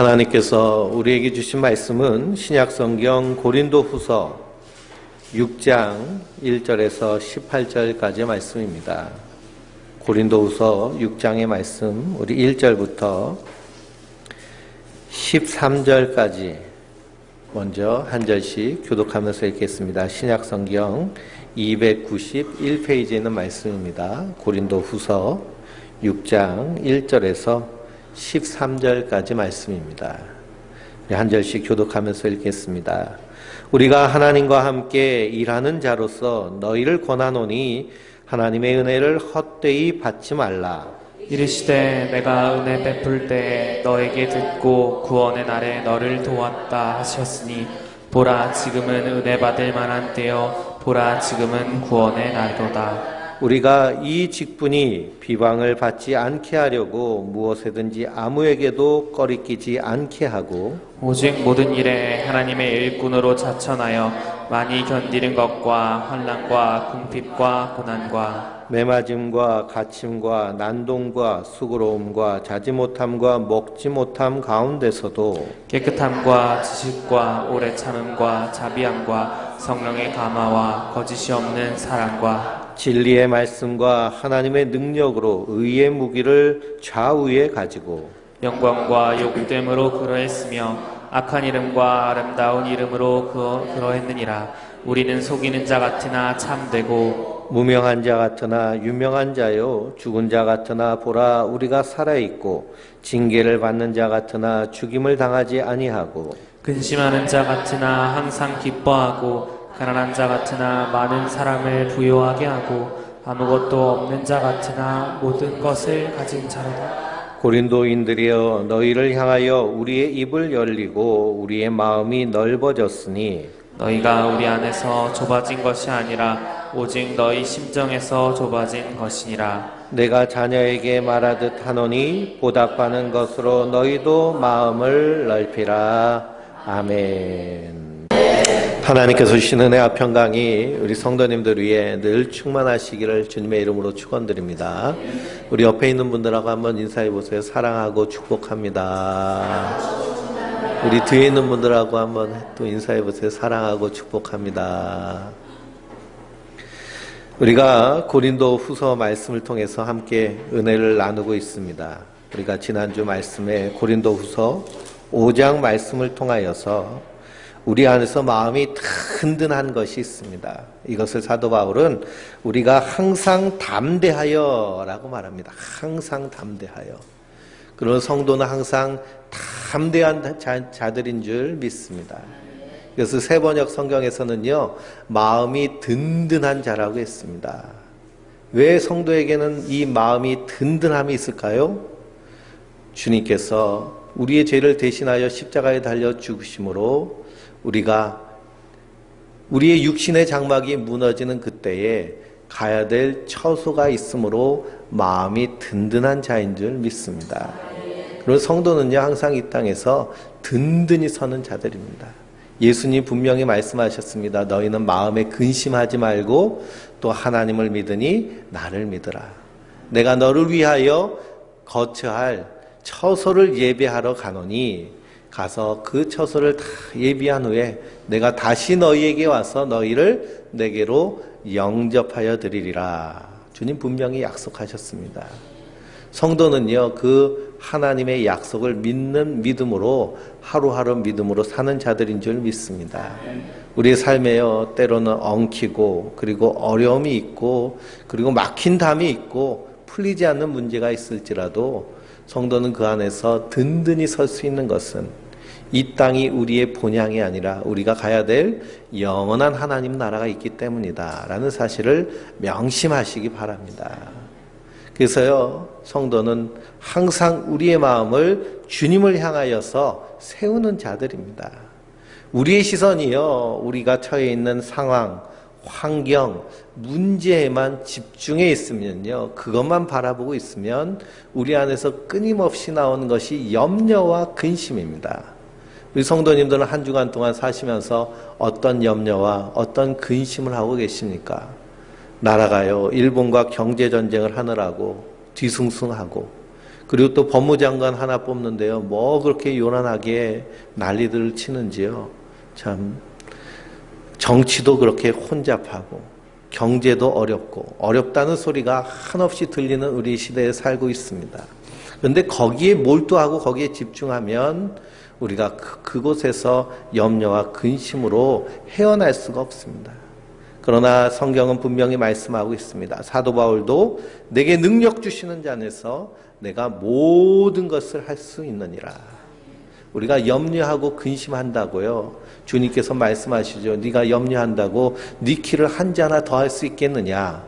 하나님께서 우리에게 주신 말씀은 신약성경 고린도후서 6장 1절에서 18절까지의 말씀입니다. 고린도후서 6장의 말씀, 우리 1절부터 13절까지 먼저 한 절씩 교독하면서 읽겠습니다. 신약성경 291페이지에 있는 말씀입니다. 고린도후서 6장 1절에서 13절까지 말씀입니다. 한 절씩 교독하면서 읽겠습니다. 우리가 하나님과 함께 일하는 자로서 너희를 권하노니 하나님의 은혜를 헛되이 받지 말라. 이르시되 내가 은혜 베풀 때에 너에게 듣고 구원의 날에 너를 도왔다 하셨으니 보라 지금은 은혜 받을 만한 때요 보라 지금은 구원의 날도다. 우리가 이 직분이 비방을 받지 않게 하려고 무엇에든지 아무에게도 꺼리끼지 않게 하고 오직 모든 일에 하나님의 일꾼으로 자천하여 많이 견디는 것과 환난과 궁핍과 고난과 매맞음과 갇힘과 난동과 수고로움과 자지 못함과 먹지 못함 가운데서도 깨끗함과 지식과 오래 참음과 자비함과 성령의 감화와 거짓이 없는 사랑과 진리의 말씀과 하나님의 능력으로 의의 무기를 좌우에 가지고 영광과 욕됨으로 그러했으며 악한 이름과 아름다운 이름으로 그러했느니라. 우리는 속이는 자 같으나 참되고 무명한 자 같으나 유명한 자요 죽은 자 같으나 보라 우리가 살아있고 징계를 받는 자 같으나 죽임을 당하지 아니하고 근심하는 자 같으나 항상 기뻐하고 가난한 자 같으나 많은 사람을 부요하게 하고 아무것도 없는 자 같으나 모든 것을 가진 자로다. 고린도인들이여 너희를 향하여 우리의 입을 열리고 우리의 마음이 넓어졌으니 너희가 우리 안에서 좁아진 것이 아니라 오직 너희 심정에서 좁아진 것이니라. 내가 자녀에게 말하듯 하노니 보답하는 것으로 너희도 마음을 넓히라. 아멘. 하나님께서 주신 은혜 평강이 우리 성도님들 위해 늘 충만하시기를 주님의 이름으로 축원드립니다. 우리 옆에 있는 분들하고 한번 인사해 보세요. 사랑하고 축복합니다. 우리 뒤에 있는 분들하고 한번 또 인사해 보세요. 사랑하고 축복합니다. 우리가 고린도 후서 말씀을 통해서 함께 은혜를 나누고 있습니다. 우리가 지난주 말씀에 고린도 후서 5장 말씀을 통하여서 우리 안에서 마음이 든든한 것이 있습니다. 이것을 사도 바울은 우리가 항상 담대하여 라고 말합니다. 항상 담대하여. 그런 성도는 항상 담대한 자들인 줄 믿습니다. 그래서 세번역 성경에서는요, 마음이 든든한 자라고 했습니다. 왜 성도에게는 이 마음이 든든함이 있을까요? 주님께서 우리의 죄를 대신하여 십자가에 달려 죽으심으로 우리가 우리의 육신의 장막이 무너지는 그때에 가야 될 처소가 있으므로 마음이 든든한 자인 줄 믿습니다. 그리고 성도는요 항상 이 땅에서 든든히 서는 자들입니다. 예수님 분명히 말씀하셨습니다. 너희는 마음에 근심하지 말고 또 하나님을 믿으니 나를 믿으라. 내가 너를 위하여 거처할 처소를 예비하러 가노니 가서 그 처소를 다 예비한 후에 내가 다시 너희에게 와서 너희를 내게로 영접하여 드리리라. 주님 분명히 약속하셨습니다. 성도는요 그 하나님의 약속을 믿는 믿음으로 하루하루 믿음으로 사는 자들인 줄 믿습니다. 우리의 삶에요 때로는 엉키고 그리고 어려움이 있고 그리고 막힌 담이 있고 풀리지 않는 문제가 있을지라도 성도는 그 안에서 든든히 설 수 있는 것은 이 땅이 우리의 본향이 아니라 우리가 가야 될 영원한 하나님 나라가 있기 때문이다 라는 사실을 명심하시기 바랍니다. 그래서요 성도는 항상 우리의 마음을 주님을 향하여서 세우는 자들입니다. 우리의 시선이요 우리가 처해 있는 상황, 환경, 문제에만 집중해 있으면요 그것만 바라보고 있으면 우리 안에서 끊임없이 나오는 것이 염려와 근심입니다. 우리 성도님들은 한 주간 동안 사시면서 어떤 염려와 어떤 근심을 하고 계십니까? 나라가요 일본과 경제전쟁을 하느라고 뒤숭숭하고 그리고 또 법무장관 하나 뽑는데요. 뭐 그렇게 요란하게 난리들을 치는지요. 참 정치도 그렇게 혼잡하고 경제도 어렵고 어렵다는 소리가 한없이 들리는 우리 시대에 살고 있습니다. 그런데 거기에 몰두하고 거기에 집중하면 우리가 그곳에서 염려와 근심으로 헤어날 수가 없습니다. 그러나 성경은 분명히 말씀하고 있습니다. 사도 바울도 내게 능력 주시는 자 안에서 내가 모든 것을 할 수 있느니라. 우리가 염려하고 근심한다고요. 주님께서 말씀하시죠. 네가 염려한다고 네 키를 한 자 하나 더 할 수 있겠느냐.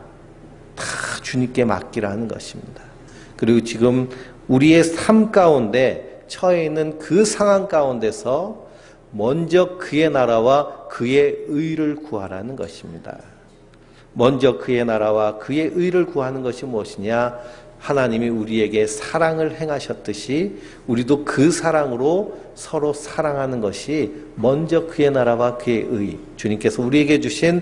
다 주님께 맡기라는 것입니다. 그리고 지금 우리의 삶 가운데 처해 있는 그 상황 가운데서 먼저 그의 나라와 그의 의를 구하라는 것입니다. 먼저 그의 나라와 그의 의를 구하는 것이 무엇이냐? 하나님이 우리에게 사랑을 행하셨듯이 우리도 그 사랑으로 서로 사랑하는 것이 먼저 그의 나라와 그의 의, 주님께서 우리에게 주신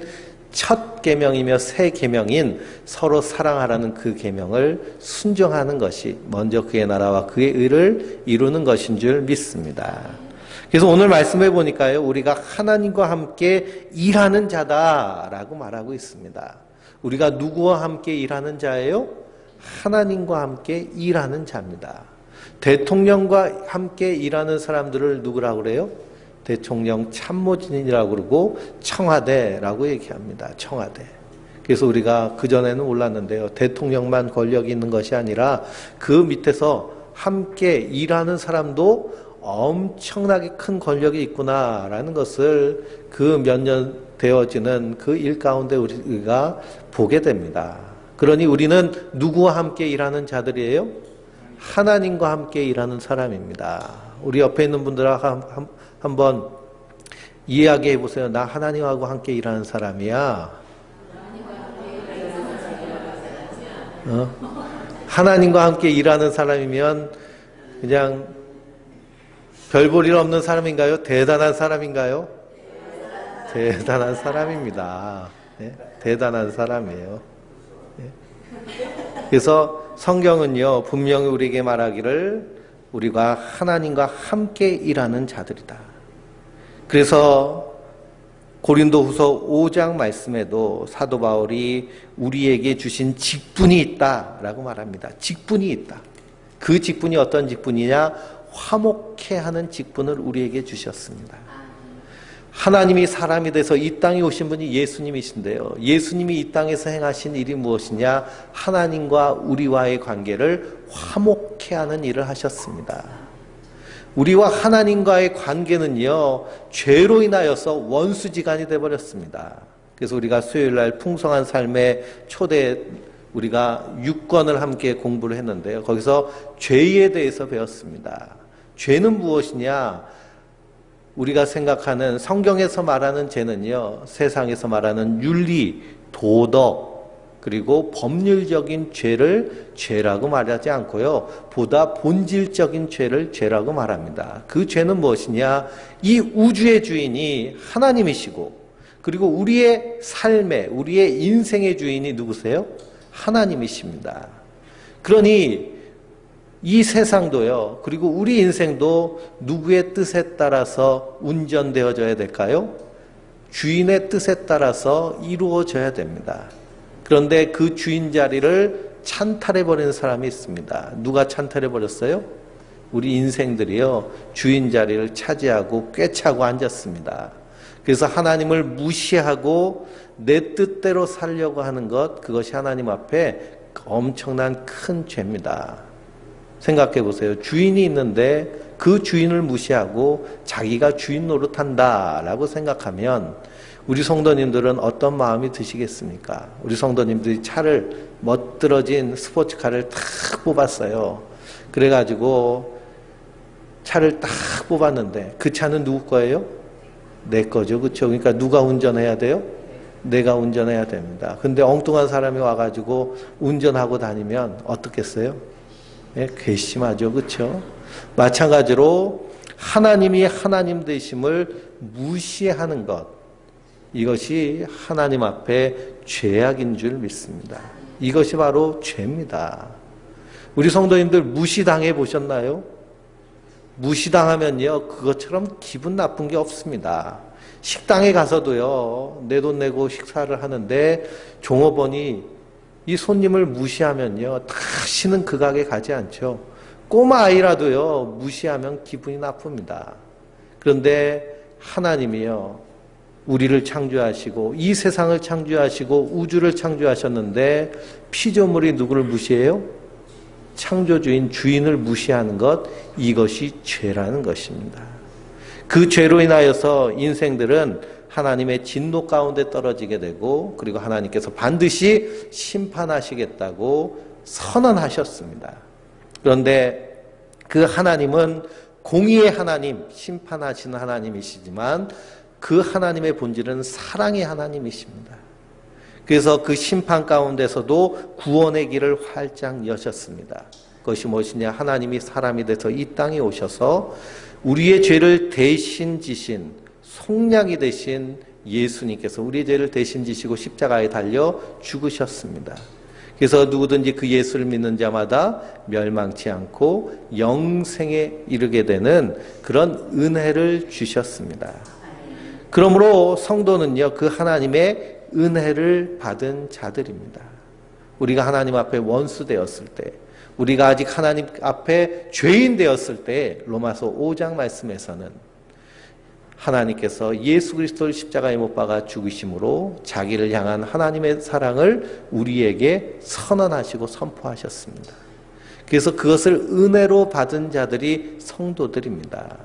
첫 계명이며 새 계명인 서로 사랑하라는 그 계명을 순종하는 것이 먼저 그의 나라와 그의 의를 이루는 것인 줄 믿습니다. 그래서 오늘 말씀해 보니까요, 우리가 하나님과 함께 일하는 자다라고 말하고 있습니다. 우리가 누구와 함께 일하는 자예요? 하나님과 함께 일하는 자입니다. 대통령과 함께 일하는 사람들을 누구라고 그래요? 대통령 참모진이라고 그러고 청와대라고 얘기합니다. 청와대. 그래서 우리가 그전에는 몰랐는데요. 대통령만 권력이 있는 것이 아니라 그 밑에서 함께 일하는 사람도 엄청나게 큰 권력이 있구나라는 것을 그 몇 년 되어지는 그 일 가운데 우리가 보게 됩니다. 그러니 우리는 누구와 함께 일하는 자들이에요? 하나님과 함께 일하는 사람입니다. 우리 옆에 있는 분들하고 한번 이야기해 보세요. 나 하나님하고 함께 일하는 사람이야. 하나님과 함께 일하는 사람이면 그냥 별 볼 일 없는 사람인가요? 대단한 사람인가요? 대단한 사람입니다. 네? 대단한 사람이에요. 그래서 성경은요, 분명히 우리에게 말하기를 우리가 하나님과 함께 일하는 자들이다. 그래서 고린도후서 5장 말씀에도 사도 바울이 우리에게 주신 직분이 있다라고 말합니다. 직분이 있다. 그 직분이 어떤 직분이냐? 화목해 하는 직분을 우리에게 주셨습니다. 하나님이 사람이 돼서 이 땅에 오신 분이 예수님이신데요. 예수님이 이 땅에서 행하신 일이 무엇이냐? 하나님과 우리와의 관계를 화목해 하는 일을 하셨습니다. 우리와 하나님과의 관계는요, 죄로 인하여서 원수지간이 되어버렸습니다. 그래서 우리가 수요일날 풍성한 삶의 초대 우리가 6권을 함께 공부를 했는데요. 거기서 죄에 대해서 배웠습니다. 죄는 무엇이냐? 우리가 생각하는 성경에서 말하는 죄는요, 세상에서 말하는 윤리, 도덕, 그리고 법률적인 죄를 죄라고 말하지 않고요, 보다 본질적인 죄를 죄라고 말합니다. 그 죄는 무엇이냐? 이 우주의 주인이 하나님이시고, 그리고 우리의 삶의, 우리의 인생의 주인이 누구세요? 하나님이십니다. 그러니 이 세상도요, 그리고 우리 인생도 누구의 뜻에 따라서 운전되어져야 될까요? 주인의 뜻에 따라서 이루어져야 됩니다. 그런데 그 주인 자리를 찬탈해버리는 사람이 있습니다. 누가 찬탈해버렸어요? 우리 인생들이요, 주인 자리를 차지하고 꿰차고 앉았습니다. 그래서 하나님을 무시하고 내 뜻대로 살려고 하는 것, 그것이 하나님 앞에 엄청난 큰 죄입니다. 생각해 보세요. 주인이 있는데 그 주인을 무시하고 자기가 주인 노릇한다라고 생각하면 우리 성도님들은 어떤 마음이 드시겠습니까? 우리 성도님들이 차를 멋들어진 스포츠카를 탁 뽑았어요. 그래가지고 차를 딱 뽑았는데 그 차는 누구 거예요? 내 거죠. 그렇죠? 그러니까 누가 운전해야 돼요? 내가 운전해야 됩니다. 근데 엉뚱한 사람이 와가지고 운전하고 다니면 어떻겠어요? 네, 괘씸하죠. 그렇죠? 마찬가지로 하나님이 하나님 되심을 무시하는 것, 이것이 하나님 앞에 죄악인 줄 믿습니다. 이것이 바로 죄입니다. 우리 성도님들 무시당해 보셨나요? 무시당하면요, 그것처럼 기분 나쁜 게 없습니다. 식당에 가서도요, 내 돈 내고 식사를 하는데 종업원이 이 손님을 무시하면요, 다시는 그 가게 가지 않죠. 꼬마 아이라도요, 무시하면 기분이 나쁩니다. 그런데 하나님이요, 우리를 창조하시고 이 세상을 창조하시고 우주를 창조하셨는데 피조물이 누구를 무시해요? 창조주인 주인을 무시하는 것, 이것이 죄라는 것입니다. 그 죄로 인하여서 인생들은 하나님의 진노 가운데 떨어지게 되고, 그리고 하나님께서 반드시 심판하시겠다고 선언하셨습니다. 그런데 그 하나님은 공의의 하나님, 심판하시는 하나님이시지만 그 하나님의 본질은 사랑의 하나님이십니다. 그래서 그 심판 가운데서도 구원의 길을 활짝 여셨습니다. 그것이 무엇이냐? 하나님이 사람이 돼서 이 땅에 오셔서 우리의 죄를 대신 지신, 속량이 되신 예수님께서 우리의 죄를 대신 지시고 십자가에 달려 죽으셨습니다. 그래서 누구든지 그 예수를 믿는 자마다 멸망치 않고 영생에 이르게 되는 그런 은혜를 주셨습니다. 그러므로 성도는요, 그 하나님의 은혜를 받은 자들입니다. 우리가 하나님 앞에 원수 되었을 때, 우리가 아직 하나님 앞에 죄인 되었을 때, 로마서 5장 말씀에서는 하나님께서 예수 그리스도를 십자가에 못 박아 죽으심으로 자기를 향한 하나님의 사랑을 우리에게 선언하시고 선포하셨습니다. 그래서 그것을 은혜로 받은 자들이 성도들입니다.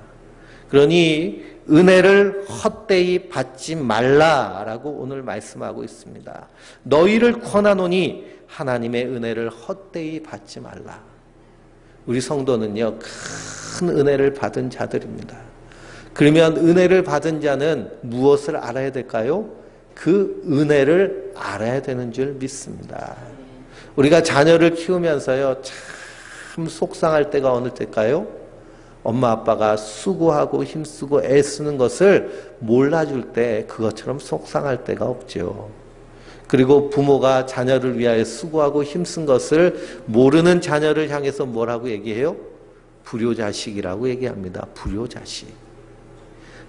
그러니 은혜를 헛되이 받지 말라라고 오늘 말씀하고 있습니다. 너희를 권하노니 하나님의 은혜를 헛되이 받지 말라. 우리 성도는요, 큰 은혜를 받은 자들입니다. 그러면 은혜를 받은 자는 무엇을 알아야 될까요? 그 은혜를 알아야 되는 줄 믿습니다. 우리가 자녀를 키우면서요, 참 속상할 때가 어느 때일까요? 엄마 아빠가 수고하고 힘쓰고 애쓰는 것을 몰라줄 때 그것처럼 속상할 때가 없죠. 그리고 부모가 자녀를 위하여 수고하고 힘쓴 것을 모르는 자녀를 향해서 뭐라고 얘기해요? 불효자식이라고 얘기합니다. 불효자식.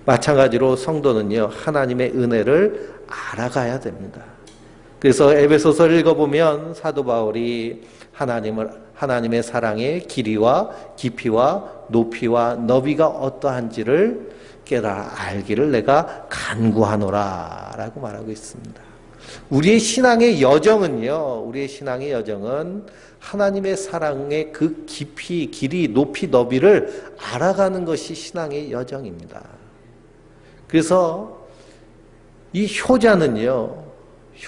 마찬가지로 성도는요, 하나님의 은혜를 알아가야 됩니다. 그래서 에베소서를 읽어보면 사도 바울이 하나님의 사랑의 길이와 깊이와 높이와 너비가 어떠한지를 깨달아 알기를 내가 간구하노라 라고 말하고 있습니다. 우리의 신앙의 여정은요, 하나님의 사랑의 그 깊이, 길이, 높이, 너비를 알아가는 것이 신앙의 여정입니다. 그래서 이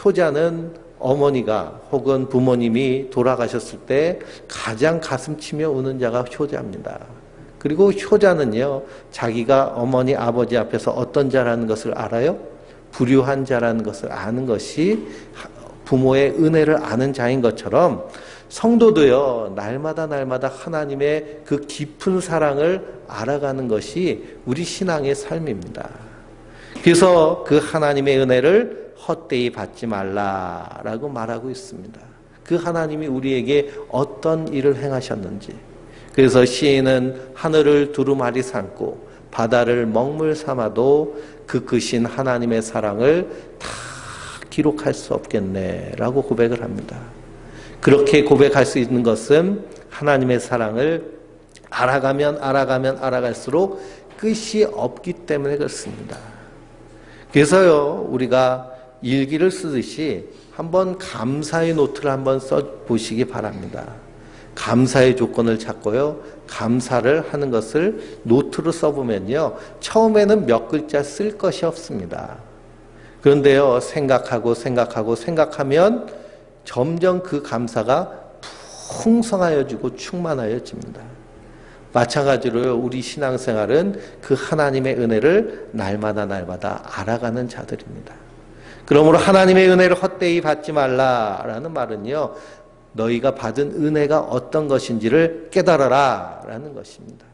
효자는 어머니가 혹은 부모님이 돌아가셨을 때 가장 가슴치며 우는 자가 효자입니다. 그리고 효자는요, 자기가 어머니, 아버지 앞에서 어떤 자라는 것을 알아요? 불효한 자라는 것을 아는 것이 부모의 은혜를 아는 자인 것처럼 성도도요, 날마다 하나님의 그 깊은 사랑을 알아가는 것이 우리 신앙의 삶입니다. 그래서 그 하나님의 은혜를 헛되이 받지 말라라고 말하고 있습니다. 그 하나님이 우리에게 어떤 일을 행하셨는지. 그래서 시인은 하늘을 두루마리 삼고 바다를 먹물 삼아도 그 크신 하나님의 사랑을 다 기록할 수 없겠네라고 고백을 합니다. 그렇게 고백할 수 있는 것은 하나님의 사랑을 알아갈수록 끝이 없기 때문에 그렇습니다. 그래서요, 우리가 일기를 쓰듯이 한번 감사의 노트를 한번 써보시기 바랍니다. 감사의 조건을 찾고요, 감사를 하는 것을 노트로 써보면요, 처음에는 몇 글자 쓸 것이 없습니다. 그런데요, 생각하면 점점 그 감사가 풍성하여지고 충만하여집니다. 마찬가지로요, 우리 신앙생활은 그 하나님의 은혜를 날마다 알아가는 자들입니다. 그러므로 하나님의 은혜를 헛되이 받지 말라라는 말은요, 너희가 받은 은혜가 어떤 것인지를 깨달아라 라는 것입니다.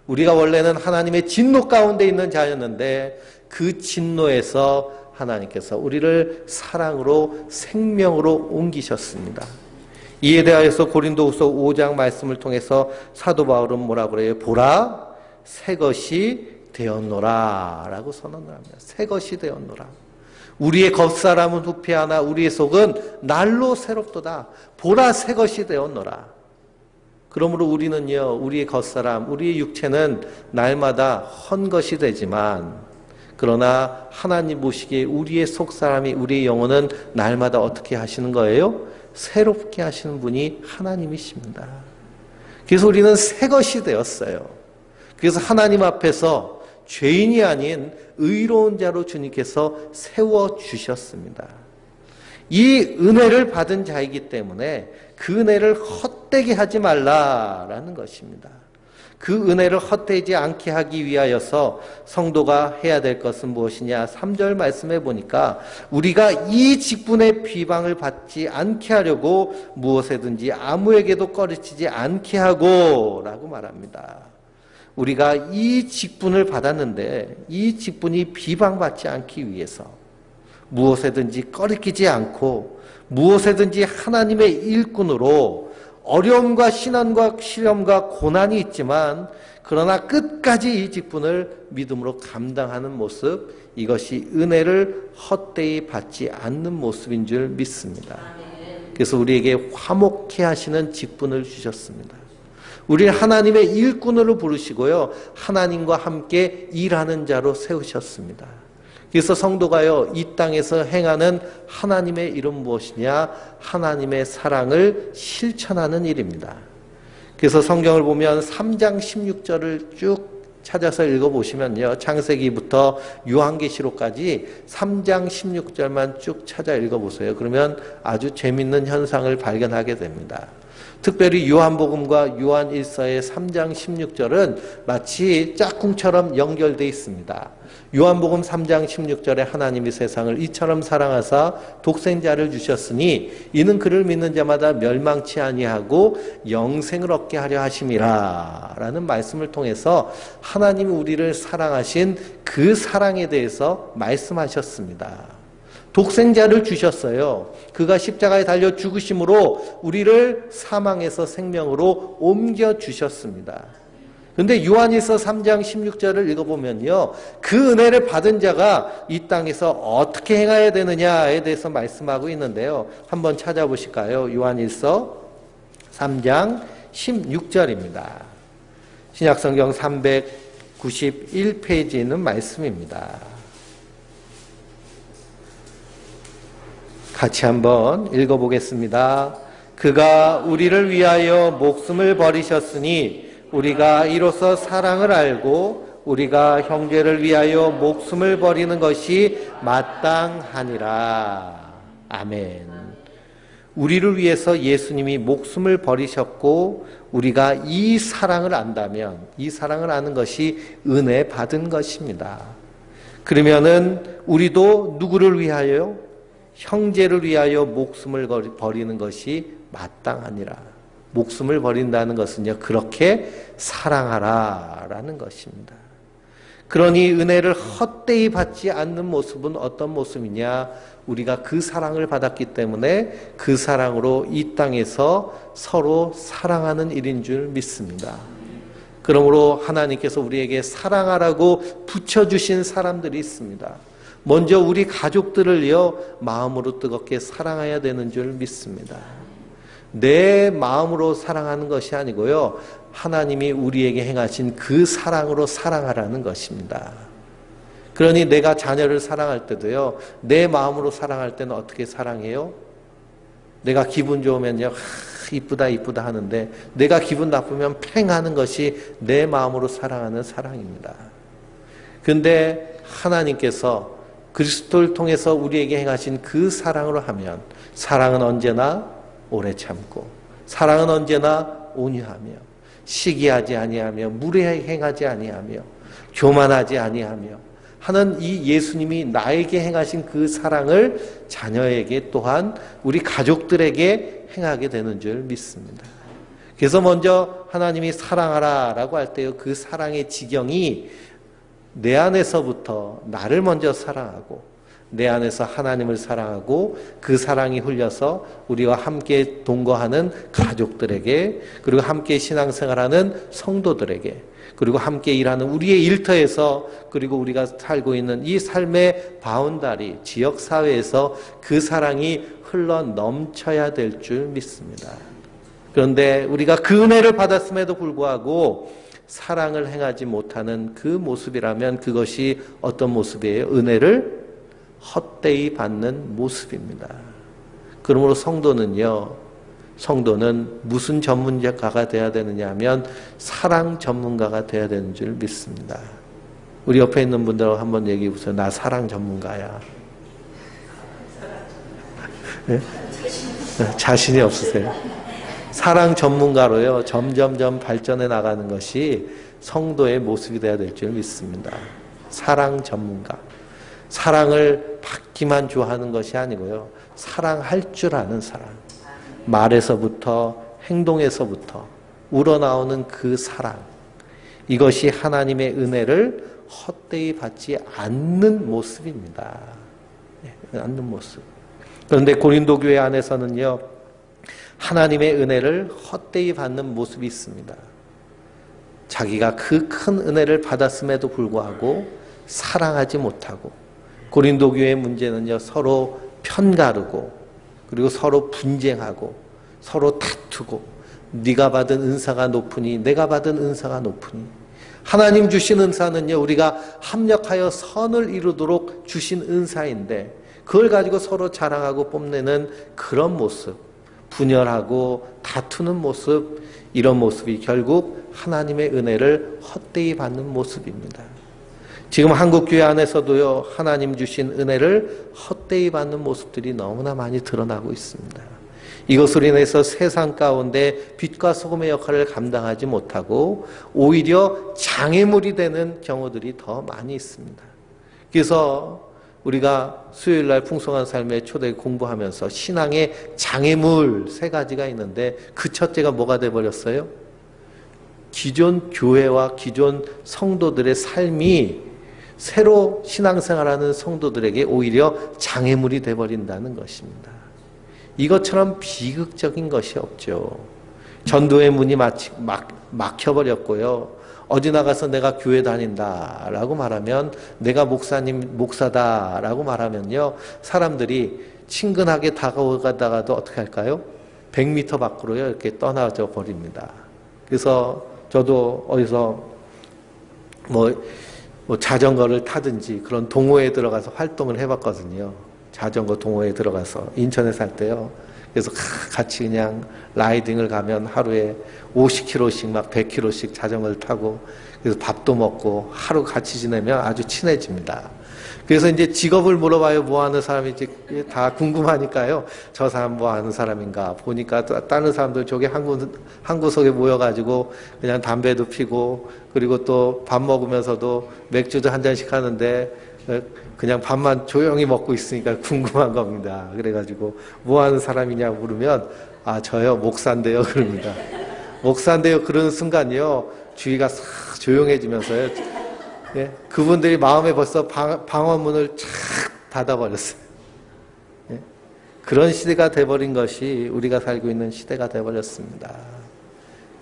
우리가 원래는 하나님의 진노 가운데 있는 자였는데 그 진노에서 하나님께서 우리를 사랑으로 생명으로 옮기셨습니다. 이에 대하여서 고린도후서 5장 말씀을 통해서 사도 바울은 뭐라 그래요? 보라, 새 것이 되었노라 라고 선언을 합니다. 새 것이 되었노라. 우리의 겉사람은 후패하나 우리의 속은 날로 새롭도다. 보라, 새 것이 되었노라. 그러므로 우리는요, 우리의 겉사람, 우리의 육체는 날마다 헌 것이 되지만, 그러나 하나님 보시기에 우리의 속사람이, 우리의 영혼은 날마다 어떻게 하시는 거예요? 새롭게 하시는 분이 하나님이십니다. 그래서 우리는 새 것이 되었어요. 그래서 하나님 앞에서 죄인이 아닌 의로운 자로 주님께서 세워주셨습니다. 이 은혜를 받은 자이기 때문에 그 은혜를 헛되게 하지 말라라는 것입니다. 그 은혜를 헛되지 않게 하기 위하여서 성도가 해야 될 것은 무엇이냐? 3절 말씀해 보니까 우리가 이 직분의 비방을 받지 않게 하려고 무엇에든지 아무에게도 꺼리치지 않게 하고 라고 말합니다. 우리가 이 직분을 받았는데 이 직분이 비방받지 않기 위해서 무엇에든지 꺼리끼지 않고 무엇에든지 하나님의 일꾼으로 어려움과 신앙과 시련과 고난이 있지만 그러나 끝까지 이 직분을 믿음으로 감당하는 모습, 이것이 은혜를 헛되이 받지 않는 모습인 줄 믿습니다. 그래서 우리에게 화목케 하시는 직분을 주셨습니다. 우리를 하나님의 일꾼으로 부르시고요, 하나님과 함께 일하는 자로 세우셨습니다. 그래서 성도가요, 이 땅에서 행하는 하나님의 일은 무엇이냐? 하나님의 사랑을 실천하는 일입니다. 그래서 성경을 보면 3장 16절을 쭉 찾아서 읽어보시면요, 창세기부터 요한계시록까지 3장 16절만 쭉 찾아 읽어보세요. 그러면 아주 재밌는 현상을 발견하게 됩니다. 특별히 요한복음과 요한일서의 3장 16절은 마치 짝꿍처럼 연결되어 있습니다. 요한복음 3장 16절에 하나님이 세상을 이처럼 사랑하사 독생자를 주셨으니 이는 그를 믿는 자마다 멸망치 아니하고 영생을 얻게 하려 하심이라 라는 말씀을 통해서 하나님이 우리를 사랑하신 그 사랑에 대해서 말씀하셨습니다. 독생자를 주셨어요. 그가 십자가에 달려 죽으심으로 우리를 사망에서 생명으로 옮겨주셨습니다. 그런데 요한일서 3장 16절을 읽어보면요, 그 은혜를 받은 자가 이 땅에서 어떻게 행해야 되느냐에 대해서 말씀하고 있는데요. 한번 찾아보실까요? 요한일서 3장 16절입니다. 신약성경 391페이지에 있는 말씀입니다. 같이 한번 읽어보겠습니다. 그가 우리를 위하여 목숨을 버리셨으니 우리가 이로써 사랑을 알고 우리가 형제를 위하여 목숨을 버리는 것이 마땅하니라. 아멘. 우리를 위해서 예수님이 목숨을 버리셨고 우리가 이 사랑을 안다면 이 사랑을 아는 것이 은혜 받은 것입니다. 그러면은 우리도 누구를 위하여? 형제를 위하여 목숨을 버리는 것이 마땅하니라. 목숨을 버린다는 것은요, 그렇게 사랑하라라는 것입니다. 그러니 은혜를 헛되이 받지 않는 모습은 어떤 모습이냐? 우리가 그 사랑을 받았기 때문에 그 사랑으로 이 땅에서 서로 사랑하는 일인 줄 믿습니다. 그러므로 하나님께서 우리에게 사랑하라고 붙여주신 사람들이 있습니다. 먼저 우리 가족들을요, 마음으로 뜨겁게 사랑해야 되는 줄 믿습니다. 내 마음으로 사랑하는 것이 아니고요, 하나님이 우리에게 행하신 그 사랑으로 사랑하라는 것입니다. 그러니 내가 자녀를 사랑할 때도요, 내 마음으로 사랑할 때는 어떻게 사랑해요? 내가 기분 좋으면요, 이쁘다 이쁘다 하는데 내가 기분 나쁘면 팽 하는 것이 내 마음으로 사랑하는 사랑입니다. 그런데 하나님께서 그리스도를 통해서 우리에게 행하신 그 사랑으로 하면 사랑은 언제나 오래 참고 사랑은 언제나 온유하며 시기하지 아니하며 무례하게 행하지 아니하며 교만하지 아니하며 하는 이 예수님이 나에게 행하신 그 사랑을 자녀에게 또한 우리 가족들에게 행하게 되는 줄 믿습니다. 그래서 먼저 하나님이 사랑하라 라고 할 때요, 그 사랑의 지경이 내 안에서부터 나를 먼저 사랑하고 내 안에서 하나님을 사랑하고 그 사랑이 흘려서 우리와 함께 동거하는 가족들에게, 그리고 함께 신앙생활하는 성도들에게, 그리고 함께 일하는 우리의 일터에서, 그리고 우리가 살고 있는 이 삶의 바운다리, 지역사회에서 그 사랑이 흘러 넘쳐야 될 줄 믿습니다. 그런데 우리가 그 은혜를 받았음에도 불구하고 사랑을 행하지 못하는 그 모습이라면 그것이 어떤 모습이에요? 은혜를 헛되이 받는 모습입니다. 그러므로 성도는 무슨 전문가가 되어야 되느냐 하면 사랑 전문가가 되어야 되는 줄 믿습니다. 우리 옆에 있는 분들하고 한번 얘기해 보세요. 나 사랑 전문가야. 네? 자신이 없으세요? 사랑 전문가로요, 점점점 발전해 나가는 것이 성도의 모습이 되어야 될 줄 믿습니다. 사랑 전문가. 사랑을 받기만 좋아하는 것이 아니고요, 사랑할 줄 아는 사랑. 말에서부터 행동에서부터 우러나오는 그 사랑. 이것이 하나님의 은혜를 헛되이 받지 않는 모습입니다. 않는 모습. 그런데 고린도 교회 안에서는요, 하나님의 은혜를 헛되이 받는 모습이 있습니다. 자기가 그 큰 은혜를 받았음에도 불구하고 사랑하지 못하고, 고린도 교회의 문제는요, 서로 편가르고, 그리고 서로 분쟁하고, 서로 다투고, 네가 받은 은사가 높으니 내가 받은 은사가 높으니. 하나님 주신 은사는요, 우리가 합력하여 선을 이루도록 주신 은사인데 그걸 가지고 서로 자랑하고 뽐내는 그런 모습, 분열하고 다투는 모습, 이런 모습이 결국 하나님의 은혜를 헛되이 받는 모습입니다. 지금 한국교회 안에서도요, 하나님 주신 은혜를 헛되이 받는 모습들이 너무나 많이 드러나고 있습니다. 이것으로 인해서 세상 가운데 빛과 소금의 역할을 감당하지 못하고 오히려 장애물이 되는 경우들이 더 많이 있습니다. 그래서 우리가 수요일날 풍성한 삶의 초대 공부하면서 신앙의 장애물 3가지가 있는데 그 첫째가 뭐가 돼버렸어요? 기존 교회와 기존 성도들의 삶이 새로 신앙생활하는 성도들에게 오히려 장애물이 돼버린다는 것입니다. 이것처럼 비극적인 것이 없죠. 전도의 문이 막혀버렸고요. 어디 나가서 내가 교회 다닌다라고 말하면, 내가 목사다라고 말하면요, 사람들이 친근하게 다가오다가도 어떻게 할까요? 100m 밖으로요, 이렇게 떠나져 버립니다. 그래서 저도 어디서 뭐 자전거를 타든지 그런 동호회에 들어가서 활동을 해봤거든요. 자전거 동호회에 들어가서 인천에 살 때요. 그래서 같이 그냥 라이딩을 가면 하루에 50km씩 막 100km씩 자전거를 타고, 그래서 밥도 먹고 하루 같이 지내면 아주 친해집니다. 그래서 이제 직업을 물어봐요. 뭐 하는 사람인지 다 궁금하니까요. 저 사람 뭐 하는 사람인가 보니까 다른 사람들 저기 한 구석에 모여가지고 그냥 담배도 피고, 그리고 또 밥 먹으면서도 맥주도 한 잔씩 하는데 그냥 밥만 조용히 먹고 있으니까 궁금한 겁니다. 그래가지고 뭐 하는 사람이냐 물으면, 아, 저요, 목사인데요, 그럽니다. 목사인데요, 그러는 순간요, 주위가 싹 조용해지면서요, 예? 그분들이 마음에 벌써 방어문을 착 닫아버렸어요. 예? 그런 시대가 돼버린 것이 우리가 살고 있는 시대가 돼버렸습니다.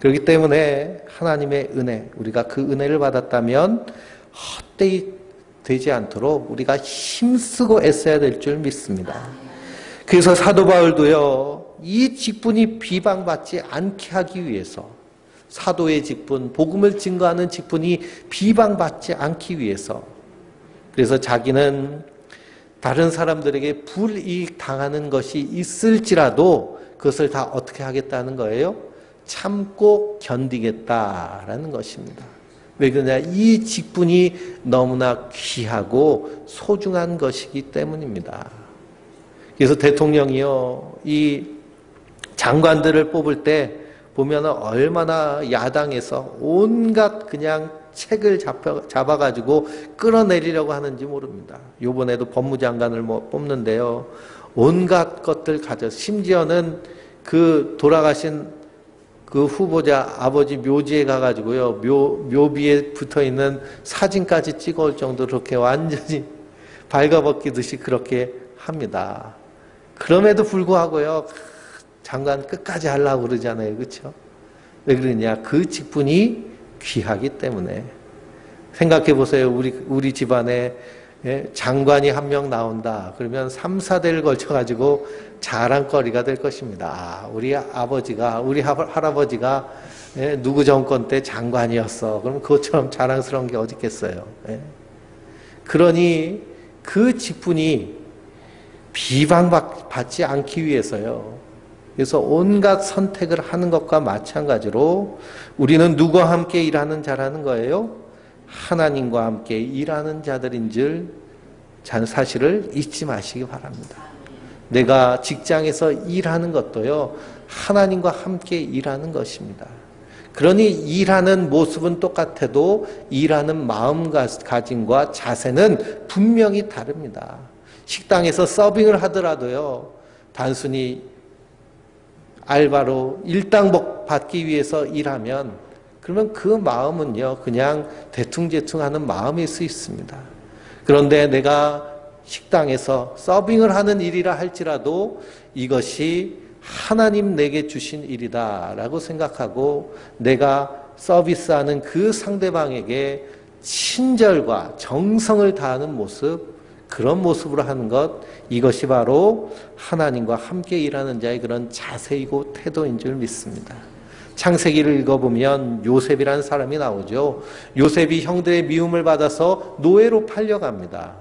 그렇기 때문에 하나님의 은혜, 우리가 그 은혜를 받았다면 헛되이 되지 않도록 우리가 힘쓰고 애써야 될 줄 믿습니다. 그래서 사도 바울도요, 이 직분이 비방받지 않게 하기 위해서, 사도의 직분, 복음을 증거하는 직분이 비방받지 않기 위해서, 그래서 자기는 다른 사람들에게 불이익 당하는 것이 있을지라도 그것을 다 어떻게 하겠다는 거예요? 참고 견디겠다라는 것입니다. 왜 그러냐? 이 직분이 너무나 귀하고 소중한 것이기 때문입니다. 그래서 대통령이요, 이 장관들을 뽑을 때 보면 얼마나 야당에서 온갖 그냥 책을 잡아가지고 끌어내리려고 하는지 모릅니다. 요번에도 법무장관을 뽑는데요, 온갖 것들 가져서, 심지어는 그 돌아가신 그 후보자 아버지 묘지에 가가지고요, 묘비에 붙어있는 사진까지 찍어올 정도로 그렇게 완전히 발가벗기듯이 그렇게 합니다. 그럼에도 불구하고요, 장관 끝까지 하려고 그러잖아요. 그렇죠? 왜 그러냐? 그 직분이 귀하기 때문에. 생각해 보세요. 우리 집안에 장관이 한 명 나온다. 그러면 3, 4대를 걸쳐가지고 자랑거리가 될 것입니다. 우리 아버지가, 우리 할아버지가 누구 정권 때 장관이었어. 그럼 그것처럼 자랑스러운 게 어디 있겠어요. 그러니 그 직분이 비방받지 않기 위해서요. 그래서 온갖 선택을 하는 것과 마찬가지로 우리는 누구와 함께 일하는 자라는 거예요? 하나님과 함께 일하는 자들인 줄 사실을 잊지 마시기 바랍니다. 내가 직장에서 일하는 것도요, 하나님과 함께 일하는 것입니다. 그러니 일하는 모습은 똑같아도 일하는 마음가짐과 자세는 분명히 다릅니다. 식당에서 서빙을 하더라도요, 단순히 알바로 일당 받기 위해서 일하면 그러면 그 마음은요, 그냥 대충대충하는 마음일 수 있습니다. 그런데 내가 식당에서 서빙을 하는 일이라 할지라도 이것이 하나님 내게 주신 일이다라고 생각하고 내가 서비스하는 그 상대방에게 친절과 정성을 다하는 모습, 그런 모습으로 하는 것, 이것이 바로 하나님과 함께 일하는 자의 그런 자세이고 태도인 줄 믿습니다. 창세기를 읽어보면 요셉이라는 사람이 나오죠. 요셉이 형들의 미움을 받아서 노예로 팔려갑니다.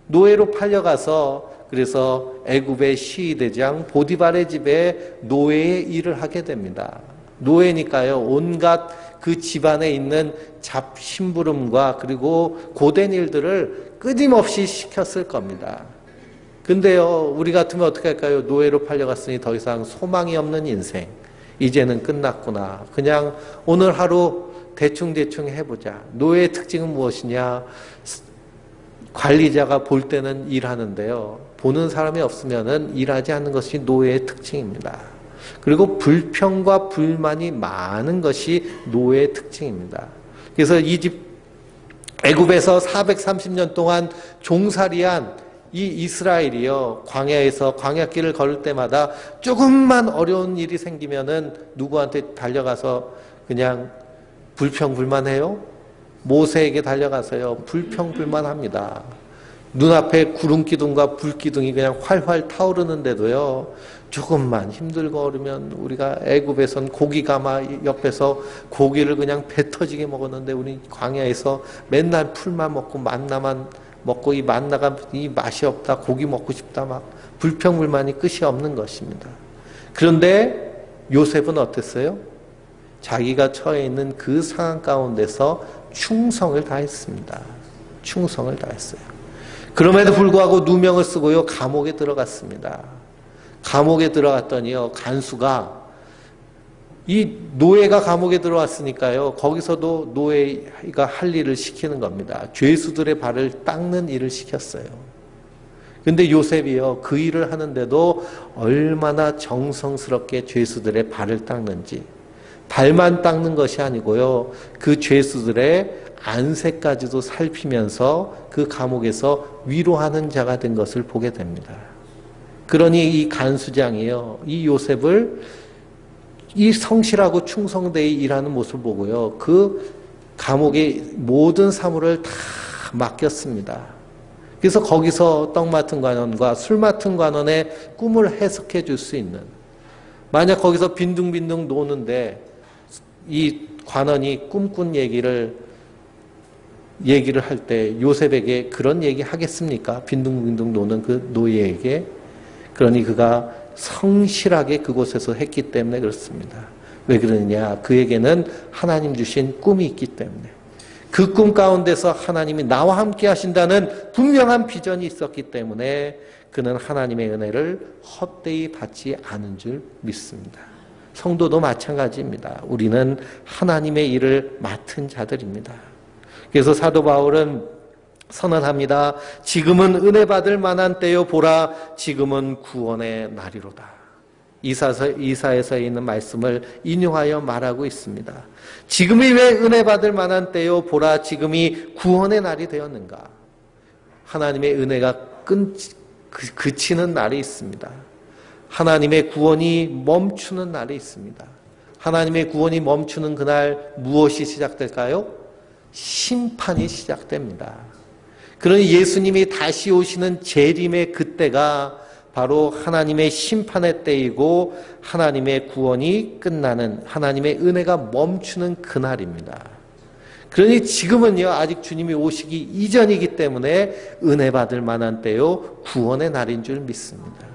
노예로 팔려가서 그래서 애굽의 시위대장 보디발의 집에 노예의 일을 하게 됩니다. 노예니까요, 온갖 그 집안에 있는 잡심부름과 그리고 고된 일들을 끊임없이 시켰을 겁니다. 근데요, 우리 같으면 어떻게 할까요? 노예로 팔려갔으니 더 이상 소망이 없는 인생, 이제는 끝났구나. 그냥 오늘 하루 대충대충 해보자. 노예의 특징은 무엇이냐? 관리자가 볼 때는 일하는데요, 보는 사람이 없으면은 일하지 않는 것이 노예의 특징입니다. 그리고 불평과 불만이 많은 것이 노예의 특징입니다. 그래서 이 집 애굽에서 430년 동안 종살이한 이 이스라엘이요, 광야에서 광야길을 걸을 때마다 조금만 어려운 일이 생기면은 누구한테 달려가서 그냥 불평불만해요? 모세에게 달려가서요, 불평불만합니다. 눈앞에 구름기둥과 불기둥이 그냥 활활 타오르는데도요, 조금만 힘들고 어려면 우리가 애굽에선 고기가마 옆에서 고기를 그냥 배 터지게 먹었는데 우리 광야에서 맨날 풀만 먹고 만나만 먹고 이 만나가 이 맛이 없다, 고기 먹고 싶다, 막 불평불만이 끝이 없는 것입니다. 그런데 요셉은 어땠어요? 자기가 처해 있는 그 상황 가운데서 충성을 다했습니다. 충성을 다했어요. 그럼에도 불구하고 누명을 쓰고요, 감옥에 들어갔습니다. 감옥에 들어갔더니요, 간수가, 이 노예가 감옥에 들어왔으니까요, 거기서도 노예가 할 일을 시키는 겁니다. 죄수들의 발을 닦는 일을 시켰어요. 근데 요셉이요, 그 일을 하는데도 얼마나 정성스럽게 죄수들의 발을 닦는지, 발만 닦는 것이 아니고요, 그 죄수들의 안색까지도 살피면서 그 감옥에서 위로하는 자가 된 것을 보게 됩니다. 그러니 이 간수장이요, 이 요셉을 이 성실하고 충성되이 일하는 모습을 보고요, 그 감옥의 모든 사물을 다 맡겼습니다. 그래서 거기서 떡 맡은 관원과 술 맡은 관원의 꿈을 해석해 줄 수 있는, 만약 거기서 빈둥빈둥 노는데 이 관원이 꿈꾼 얘기를 할 때 요셉에게 그런 얘기 하겠습니까? 빈둥빈둥 노는 그 노예에게. 그러니 그가 성실하게 그곳에서 했기 때문에 그렇습니다. 왜 그러느냐? 그에게는 하나님 주신 꿈이 있기 때문에. 그 꿈 가운데서 하나님이 나와 함께 하신다는 분명한 비전이 있었기 때문에 그는 하나님의 은혜를 헛되이 받지 않은 줄 믿습니다. 성도도 마찬가지입니다. 우리는 하나님의 일을 맡은 자들입니다. 그래서 사도 바울은 선언합니다. 지금은 은혜 받을 만한 때요, 보라, 지금은 구원의 날이로다. 이사에서 있는 말씀을 인용하여 말하고 있습니다. 지금이 왜 은혜 받을 만한 때요, 보라, 지금이 구원의 날이 되었는가? 하나님의 은혜가 그치는 날이 있습니다. 하나님의 구원이 멈추는 날이 있습니다. 하나님의 구원이 멈추는 그날 무엇이 시작될까요? 심판이 시작됩니다. 그러니 예수님이 다시 오시는 재림의 그때가 바로 하나님의 심판의 때이고 하나님의 구원이 끝나는, 하나님의 은혜가 멈추는 그날입니다. 그러니 지금은요, 아직 주님이 오시기 이전이기 때문에 은혜 받을 만한 때요, 구원의 날인 줄 믿습니다.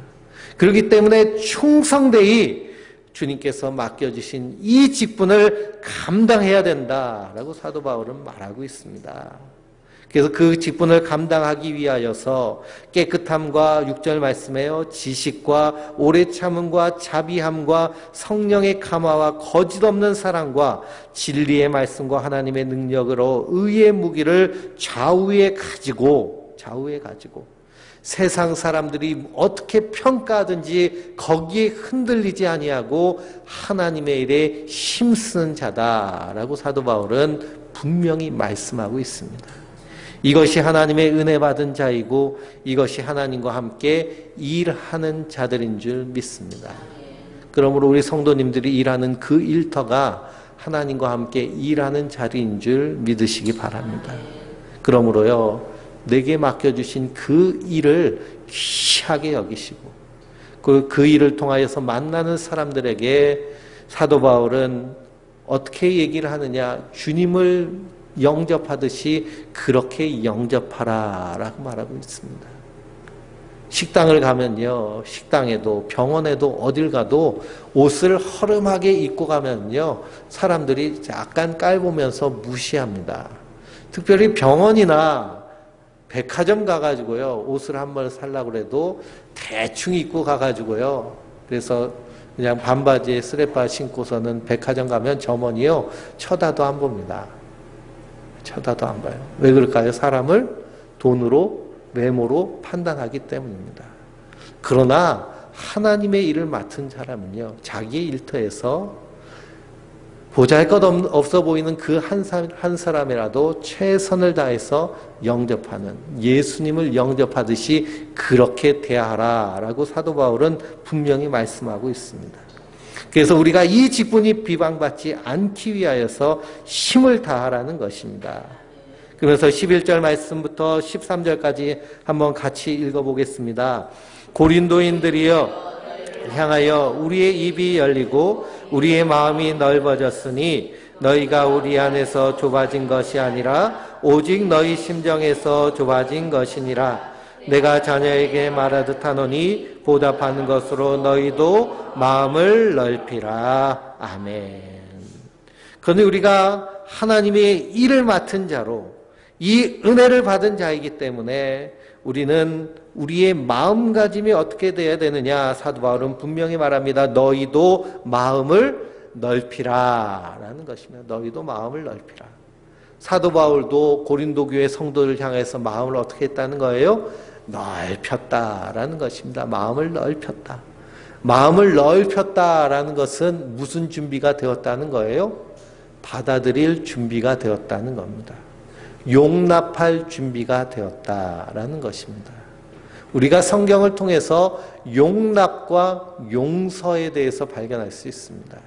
그렇기 때문에 충성되이 주님께서 맡겨주신 이 직분을 감당해야 된다라고 사도 바울은 말하고 있습니다. 그래서 그 직분을 감당하기 위하여서 깨끗함과 6절 말씀에요, 지식과 오래 참음과 자비함과 성령의 감화와 거짓 없는 사랑과 진리의 말씀과 하나님의 능력으로 의의 무기를 좌우에 가지고 세상 사람들이 어떻게 평가하든지 거기에 흔들리지 아니하고 하나님의 일에 힘쓰는 자다라고 사도 바울은 분명히 말씀하고 있습니다. 이것이 하나님의 은혜 받은 자이고 이것이 하나님과 함께 일하는 자들인 줄 믿습니다. 그러므로 우리 성도님들이 일하는 그 일터가 하나님과 함께 일하는 자리인 줄 믿으시기 바랍니다. 그러므로요, 내게 맡겨주신 그 일을 귀하게 여기시고 그 일을 통하여서 만나는 사람들에게 사도 바울은 어떻게 얘기를 하느냐, 주님을 영접하듯이 그렇게 영접하라라고 말하고 있습니다. 식당을 가면요, 식당에도 병원에도 어딜 가도 옷을 허름하게 입고 가면요, 사람들이 약간 깔보면서 무시합니다. 특별히 병원이나 백화점 가가지고요, 옷을 한 벌 살라고 해도 대충 입고 가가지고요, 그래서 그냥 반바지에 쓰레빠 신고서는 백화점 가면 점원이요, 쳐다도 안 봅니다. 쳐다도 안 봐요. 왜 그럴까요? 사람을 돈으로, 외모로 판단하기 때문입니다. 그러나 하나님의 일을 맡은 사람은요, 자기의 일터에서 보잘것없어 보이는 그 한 사람이라도 최선을 다해서 영접하는, 예수님을 영접하듯이 그렇게 대하라라고 사도 바울은 분명히 말씀하고 있습니다. 그래서 우리가 이 직분이 비방받지 않기 위하여서 힘을 다하라는 것입니다. 그래서 11절 말씀부터 13절까지 한번 같이 읽어보겠습니다. 고린도인들이여 향하여 우리의 입이 열리고 우리의 마음이 넓어졌으니 너희가 우리 안에서 좁아진 것이 아니라 오직 너희 심정에서 좁아진 것이니라. 내가 자녀에게 말하듯 하노니 보답하는 것으로 너희도 마음을 넓히라. 아멘. 그런데 우리가 하나님의 일을 맡은 자로 이 은혜를 받은 자이기 때문에 우리는 우리의 마음가짐이 어떻게 돼야 되느냐, 사도 바울은 분명히 말합니다. 너희도 마음을 넓히라 라는 것입니다. 너희도 마음을 넓히라. 사도 바울도 고린도 교회 성도를 향해서 마음을 어떻게 했다는 거예요? 넓혔다라는 것입니다. 마음을 넓혔다. 마음을 넓혔다라는 것은 무슨 준비가 되었다는 거예요? 받아들일 준비가 되었다는 겁니다. 용납할 준비가 되었다라는 것입니다. 우리가 성경을 통해서 용납과 용서에 대해서 발견할 수 있습니다.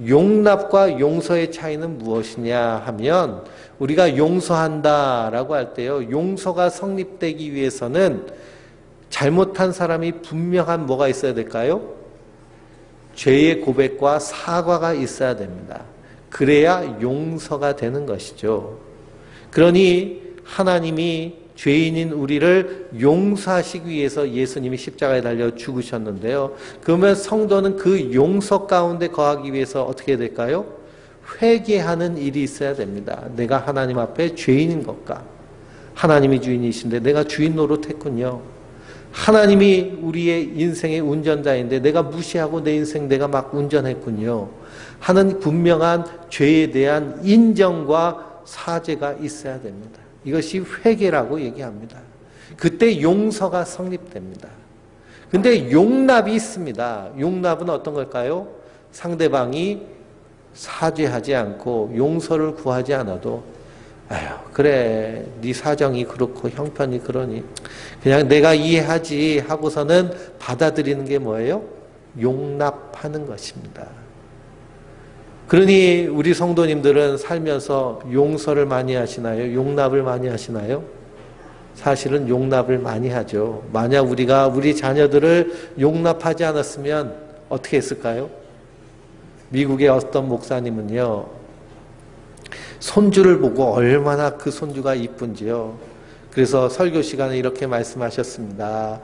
용납과 용서의 차이는 무엇이냐 하면, 우리가 용서한다라고 할 때요, 용서가 성립되기 위해서는 잘못한 사람이 분명한 뭐가 있어야 될까요? 죄의 고백과 사과가 있어야 됩니다. 그래야 용서가 되는 것이죠. 그러니 하나님이 죄인인 우리를 용서하시기 위해서 예수님이 십자가에 달려 죽으셨는데요. 그러면 성도는 그 용서 가운데 거하기 위해서 어떻게 해야 될까요? 회개하는 일이 있어야 됩니다. 내가 하나님 앞에 죄인인 것과 하나님이 주인이신데 내가 주인 노릇했군요. 하나님이 우리의 인생의 운전자인데 내가 무시하고 내 인생 내가 막 운전했군요. 하는 분명한 죄에 대한 인정과 사죄가 있어야 됩니다. 이것이 회개라고 얘기합니다. 그때 용서가 성립됩니다. 근데 용납이 있습니다. 용납은 어떤 걸까요? 상대방이 사죄하지 않고 용서를 구하지 않아도 아유, 그래, 네 사정이 그렇고 형편이 그러니 그냥 내가 이해하지 하고서는 받아들이는 게 뭐예요? 용납하는 것입니다. 그러니 우리 성도님들은 살면서 용서를 많이 하시나요? 용납을 많이 하시나요? 사실은 용납을 많이 하죠. 만약 우리가 우리 자녀들을 용납하지 않았으면 어떻게 했을까요? 미국의 어떤 목사님은요, 손주를 보고 얼마나 그 손주가 이쁜지요. 그래서 설교 시간에 이렇게 말씀하셨습니다.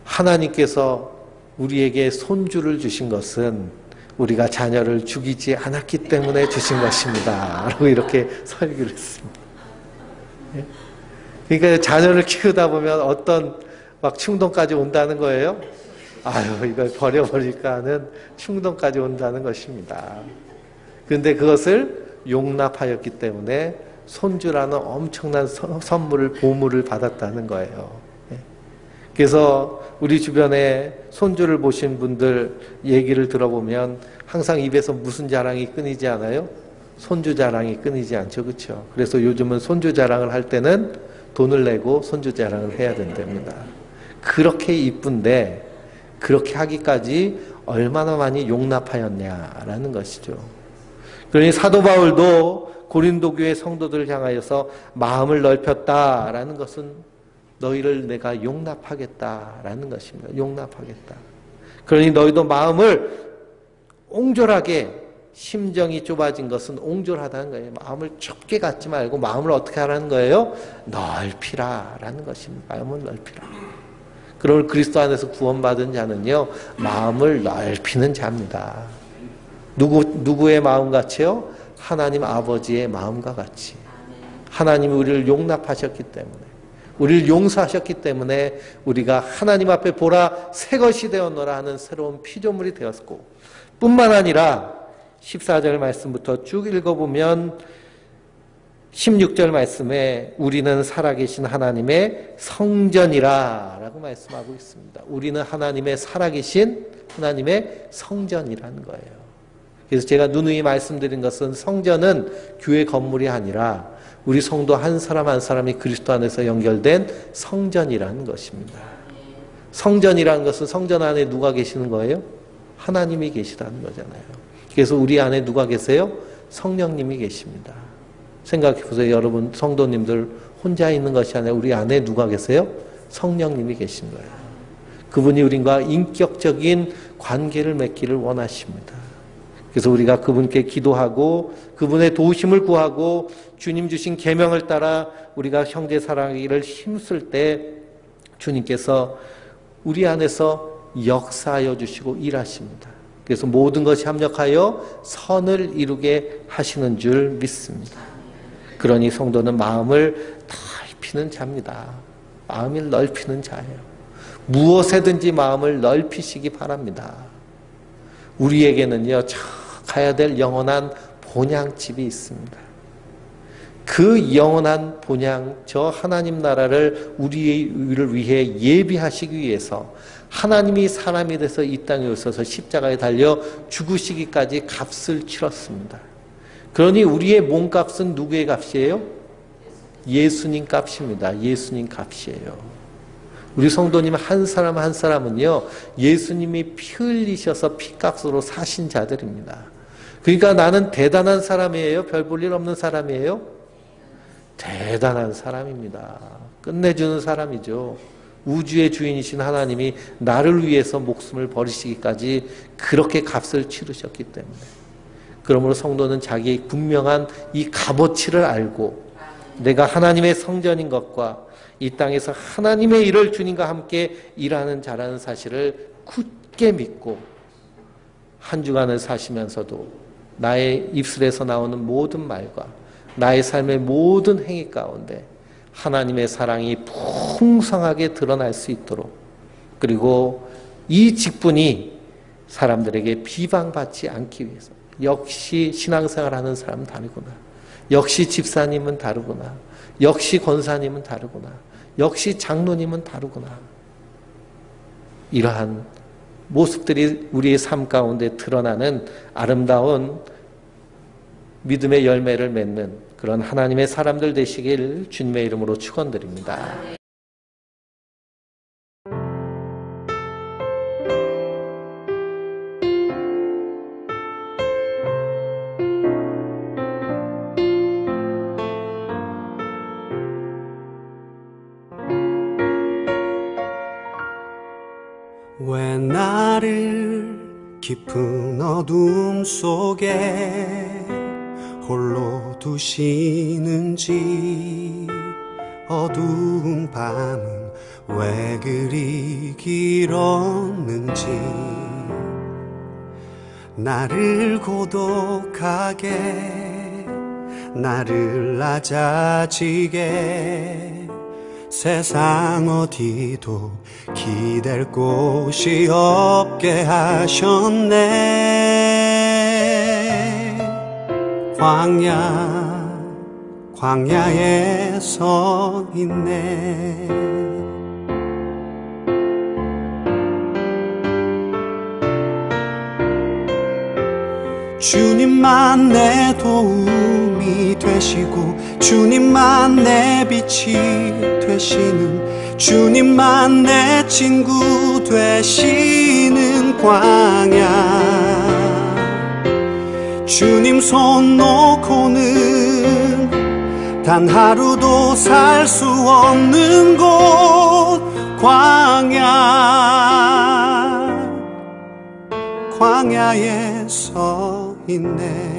하나님께서 우리에게 손주를 주신 것은 우리가 자녀를 죽이지 않았기 때문에 주신 것입니다. 라고 이렇게 설교를 했습니다. 그러니까 자녀를 키우다 보면 어떤 막 충동까지 온다는 거예요. 아유, 이걸 버려버릴까 하는 충동까지 온다는 것입니다. 그런데 그것을 용납하였기 때문에 손주라는 엄청난 선물을, 보물을 받았다는 거예요. 그래서 우리 주변에 손주를 보신 분들 얘기를 들어보면 항상 입에서 무슨 자랑이 끊이지 않아요? 손주 자랑이 끊이지 않죠. 그렇죠? 그래서 요즘은 손주 자랑을 할 때는 돈을 내고 손주 자랑을 해야 된답니다. 그렇게 이쁜데 그렇게 하기까지 얼마나 많이 용납하였냐라는 것이죠. 그러니 사도 바울도 고린도 교회 성도들을 향하여서 마음을 넓혔다라는 것은 너희를 내가 용납하겠다라는 것입니다. 용납하겠다. 그러니 너희도 마음을 옹졸하게, 심정이 좁아진 것은 옹졸하다는 거예요. 마음을 좁게 갖지 말고 마음을 어떻게 하라는 거예요? 넓히라라는 것입니다. 마음을 넓히라. 그러므로 그리스도 안에서 구원받은 자는요, 마음을 넓히는 자입니다. 누구의 마음같이요? 하나님 아버지의 마음과 같이. 하나님이 우리를 용납하셨기 때문에, 우리를 용서하셨기 때문에 우리가 하나님 앞에 보라 새 것이 되었노라 하는 새로운 피조물이 되었고, 뿐만 아니라 14절 말씀부터 쭉 읽어보면 16절 말씀에 우리는 살아계신 하나님의 성전이라 라고 말씀하고 있습니다. 우리는 하나님의 살아계신 하나님의 성전이라는 거예요. 그래서 제가 누누이 말씀드린 것은 성전은 교회 건물이 아니라 우리 성도 한 사람 한 사람이 그리스도 안에서 연결된 성전이라는 것입니다. 성전이라는 것은 성전 안에 누가 계시는 거예요? 하나님이 계시다는 거잖아요. 그래서 우리 안에 누가 계세요? 성령님이 계십니다. 생각해 보세요. 여러분 성도님들 혼자 있는 것이 아니라 우리 안에 누가 계세요? 성령님이 계신 거예요. 그분이 우리와 인격적인 관계를 맺기를 원하십니다. 그래서 우리가 그분께 기도하고 그분의 도우심을 구하고 주님 주신 계명을 따라 우리가 형제 사랑하기를 힘쓸 때 주님께서 우리 안에서 역사하여 주시고 일하십니다. 그래서 모든 것이 합력하여 선을 이루게 하시는 줄 믿습니다. 그러니 성도는 마음을 넓히는 자입니다. 마음을 넓히는 자예요. 무엇에든지 마음을 넓히시기 바랍니다. 우리에게는요, 가야 될 영원한 본향집이 있습니다. 그 영원한 본향, 저 하나님 나라를 우리를 위해 예비하시기 위해서 하나님이 사람이 돼서 이 땅에 오셔서 십자가에 달려 죽으시기까지 값을 치렀습니다. 그러니 우리의 몸값은 누구의 값이에요? 예수님 값입니다. 예수님 값이에요. 우리 성도님 한 사람 한 사람은요, 예수님이 피 흘리셔서 피값으로 사신 자들입니다. 그러니까 나는 대단한 사람이에요? 별 볼 일 없는 사람이에요? 대단한 사람입니다. 끝내주는 사람이죠. 우주의 주인이신 하나님이 나를 위해서 목숨을 버리시기까지 그렇게 값을 치르셨기 때문에. 그러므로 성도는 자기의 분명한 이 값어치를 알고 내가 하나님의 성전인 것과 이 땅에서 하나님의 일을 주님과 함께 일하는 자라는 사실을 굳게 믿고 한 주간을 사시면서도 나의 입술에서 나오는 모든 말과 나의 삶의 모든 행위 가운데 하나님의 사랑이 풍성하게 드러날 수 있도록, 그리고 이 직분이 사람들에게 비방받지 않기 위해서, 역시 신앙생활하는 사람은 다르구나, 역시 집사님은 다르구나, 역시 권사님은 다르구나, 역시 장로님은 다르구나, 이러한 모습들이 우리의 삶 가운데 드러나는 아름다운 믿음의 열매를 맺는 그런 하나님의 사람들 되시길 주님의 이름으로 축원드립니다. 왜 나를 깊은 어둠 속에 홀로 두시는지, 어두운 밤은 왜 그리 길었는지, 나를 고독하게, 나를 낮아지게, 세상 어디도 기댈 곳이 없게 하셨네. 광야에 서 있네. 주님만 내 도움이 되시고, 주님만 내 빛이 되시는, 주님만 내 친구 되시는 광야. 주님 손 놓고는 단 하루도 살 수 없는 곳, 광야에 서 있네.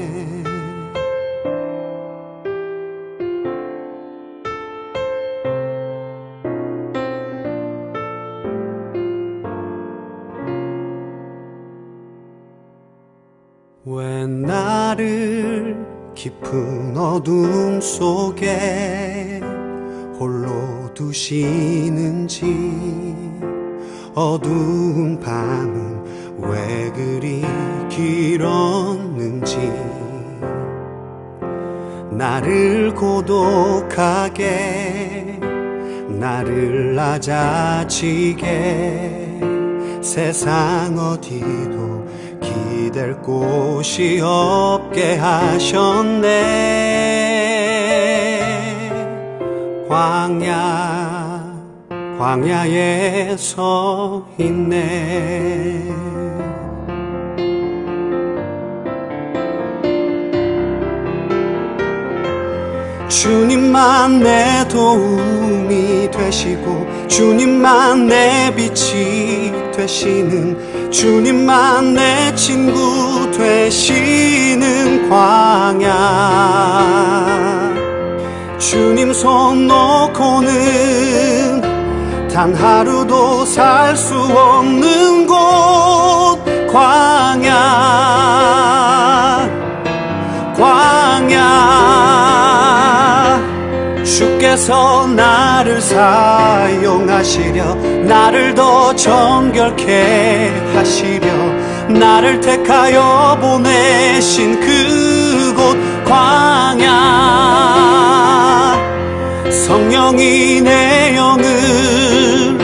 왜 나를 깊은 어둠 속에 홀로 두시는지, 어두운 밤은 왜 그리 길었는지, 나를 고독하게, 나를 낮아지게, 세상 어디도 기댈 곳이 없게 하셨네. 광야에 서 있네. 주님만 내 도움이 되시고, 주님만 내 빛이 되시는, 주님만 내 친구 되시는 광야. 주님 손 놓고는 단 하루도 살 수 없는 곳, 광야. 주께서 나를 사용하시려, 나를 더 정결케 하시려, 나를 택하여 보내신 그곳 광야. 성령이 내 영을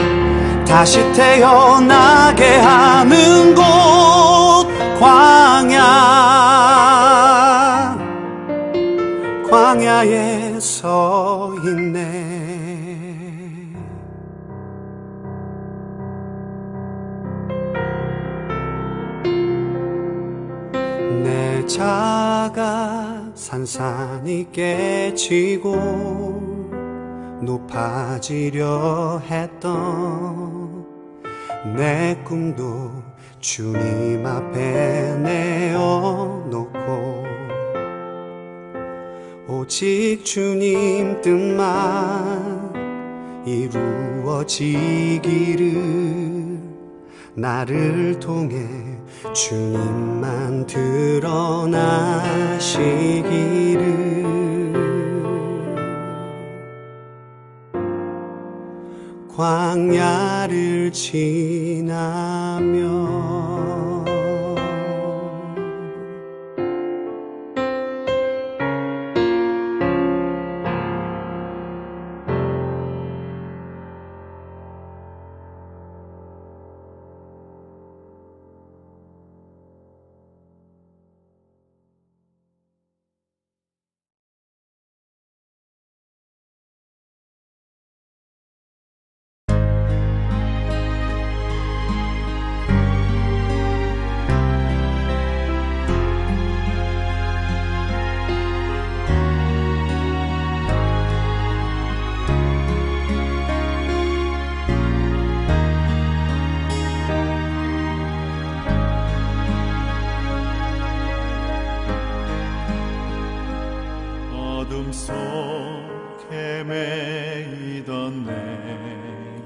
다시 태어나게 하는 곳, 광야에 서 있네. 내 자가 산산이 깨지고 높아지려 했던 내 꿈도 주님 앞에 내어놓고, 오직 주님 뜻만 이루어지기를, 나를 통해 주님만 드러나시기를. 광야를 지나며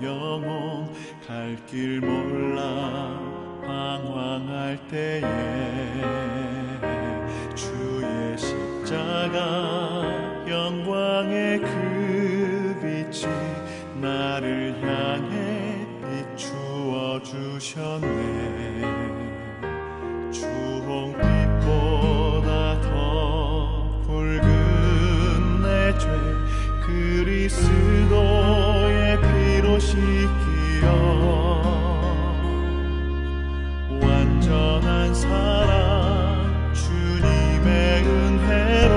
영혼 갈 길 몰라 방황할 때에 주의 십자가 영광의 그 빛이 나를 향해 비추어 주셨네. 주홍빛보다 더 붉은 내 죄 그리스도의 피로 씻기어 완전한 사랑 주님의 은혜로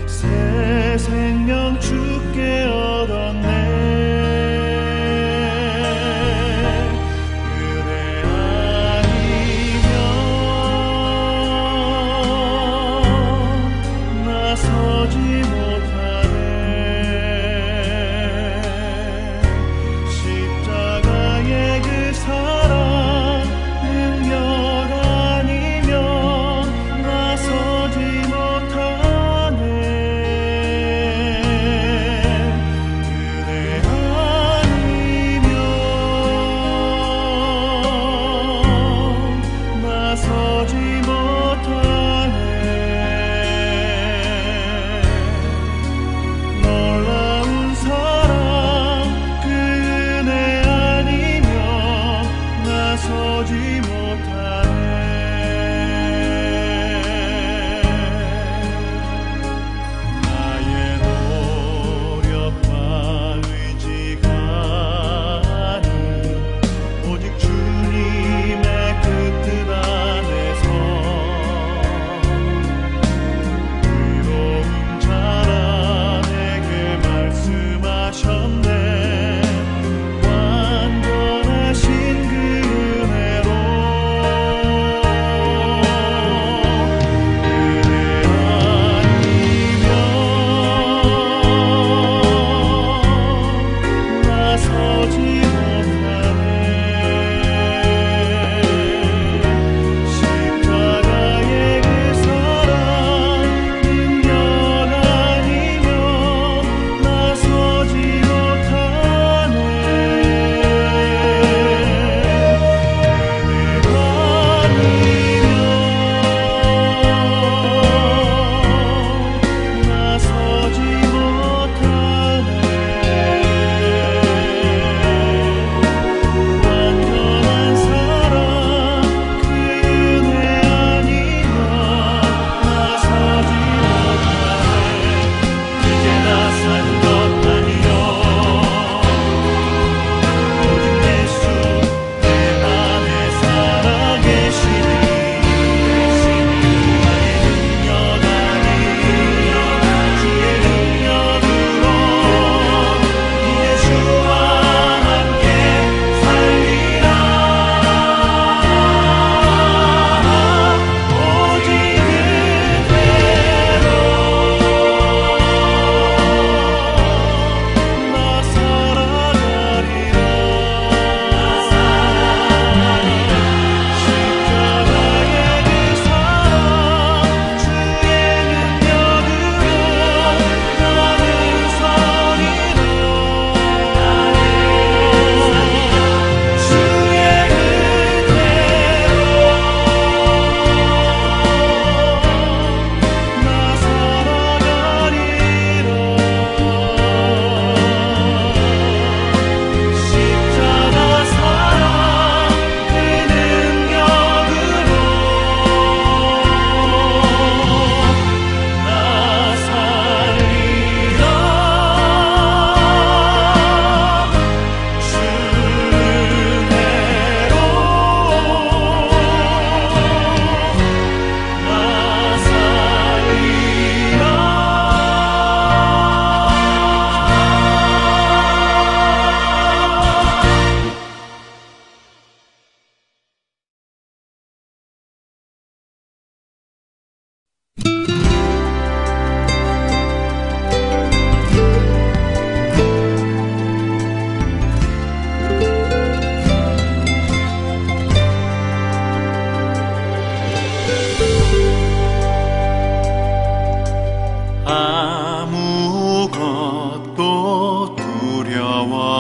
새 생명 주께 얻었네. 그대 아니면 나서지 못하네. 십자가의 그 사랑 능력 아니면 나서지 못하네.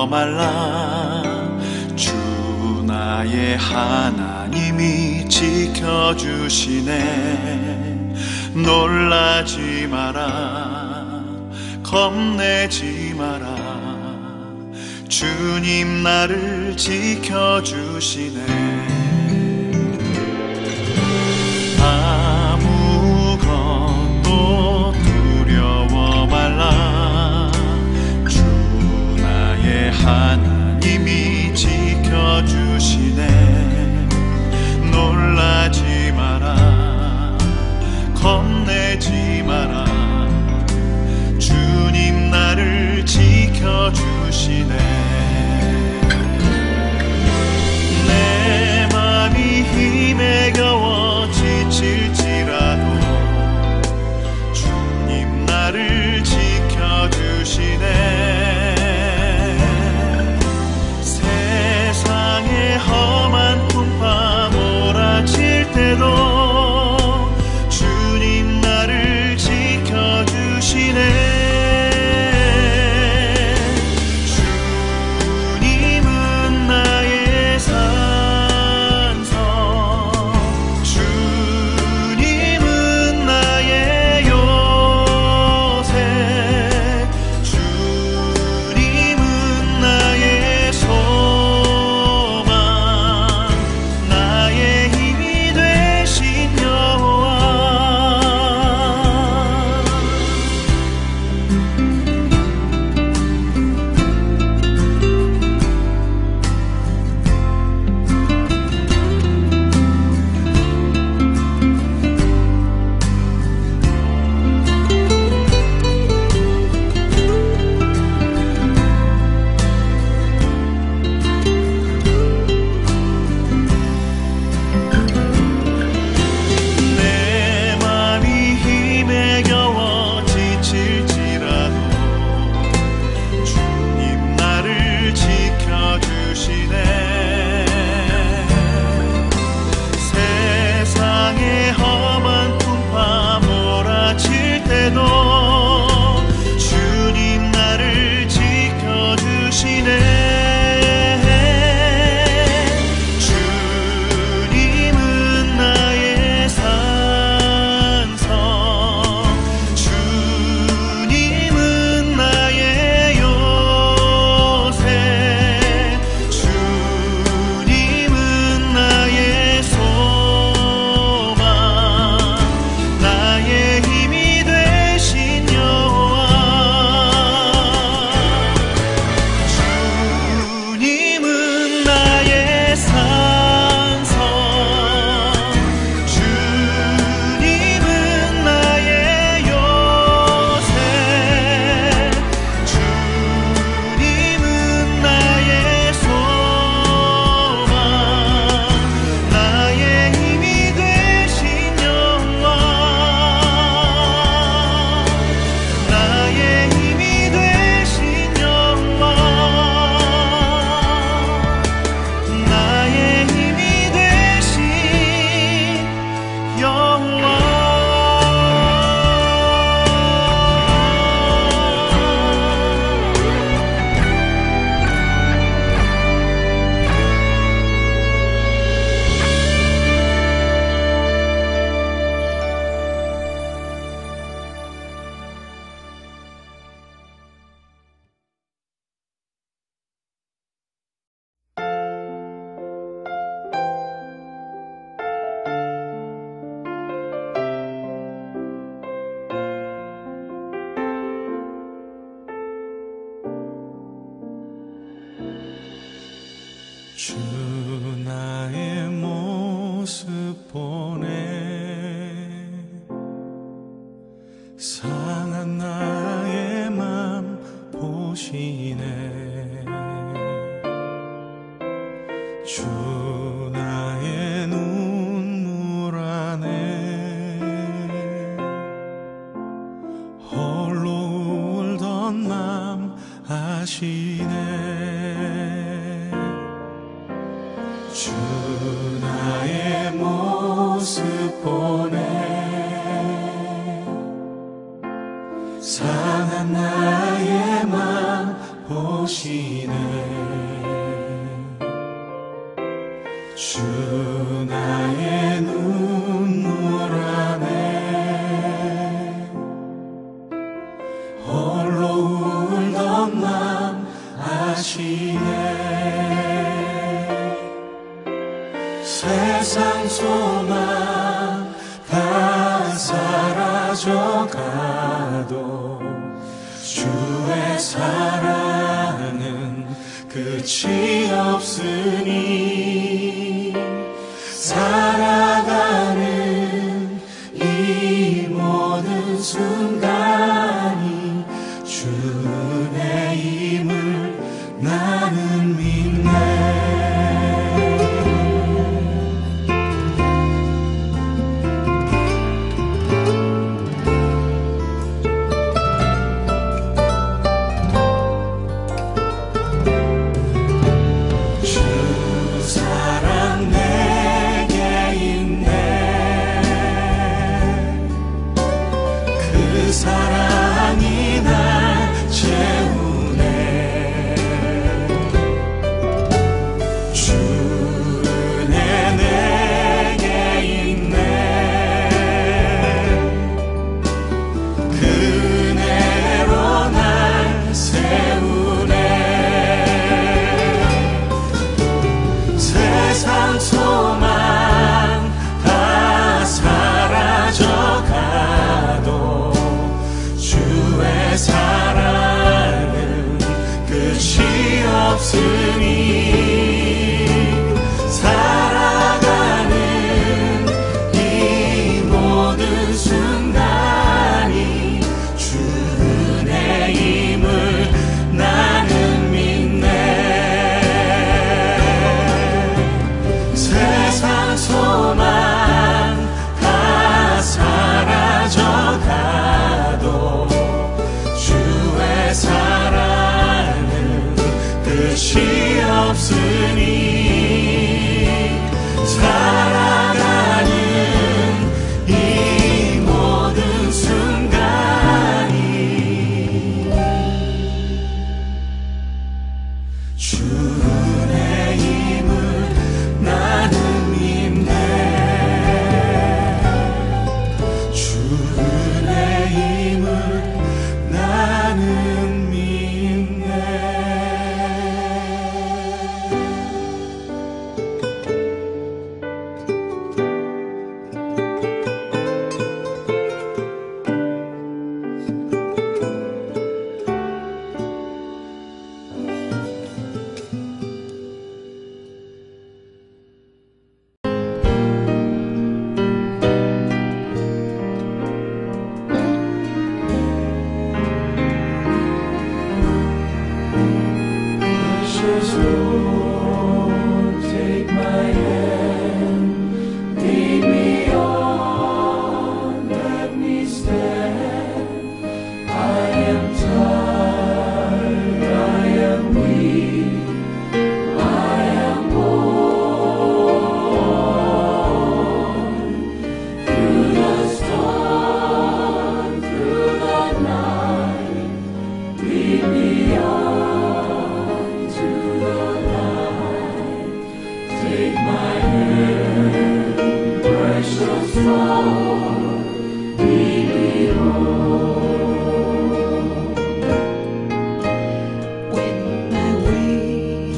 말라. 주 나의 하나님이 지켜주시네. 놀라지 마라, 겁내지 마라. 주님 나를 지켜주시네. 아무것도 두려워 말라. 주 나의 하나님이 지켜주시네. 놀라지 마라, 겁내지 마라. 주님 나를 지켜주시네. 내 맘이 힘에 겨워 지칠지라도 주님 나를 지켜주시네. 세상의 험한 풍파 몰아칠 때도 주님 나를 지켜주시네. 주 나의 모습 보네 상한 나의 맘 보시네 주 나의 눈물 안에 홀로 울던 맘 아시네 주 나의 모습 보네 상한 나의 맘 보시네 오시네. 주 나의 눈물 안에 홀로 울던 맘 아시네. 세상 소망 다 사라져가도 주의 사랑은 끝이 없으니 살아가는 이 모든 순간이 주 은혜임을 나는 믿네. 사랑이 날 채우네. 주 은혜 내게 있네. 그 은혜로 날 세우네. 세상 소망 다 사라져가도 주의 사랑은 끝이 없으니 살아가는 이 모든 순간이 주 은혜임을 나는 믿네. 세상 소망 다 사라져가도 주의 사랑은 끝이 없으니 살아가는 이 모든 순간이 주 은혜임을 나는 믿네. 주 은혜임을 나는 믿네. Precious Lord, take my hand, lead me on, let me stand. I am tired, I am weak, I am worn. Through the storm, through the night, lead me on. Precious Lord, lead me home. When my way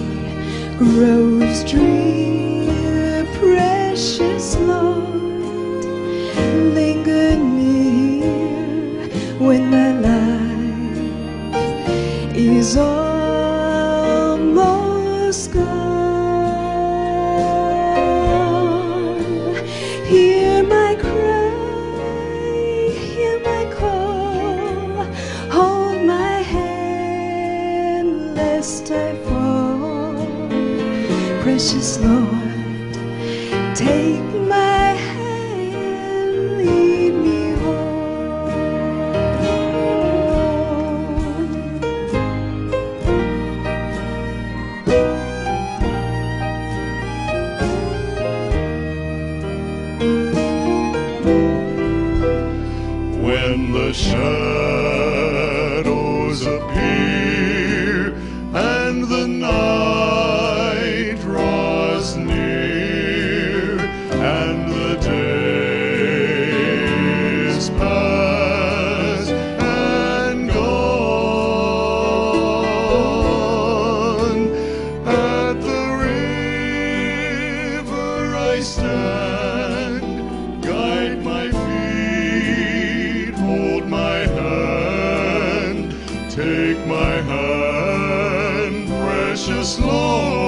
grows drear, precious Lord, linger near. When my life is almost gone, hear my cry, hear my call, hold my hand lest I fall. Precious Lord, take my hand, lead me home. When the shadows appear precious Lord.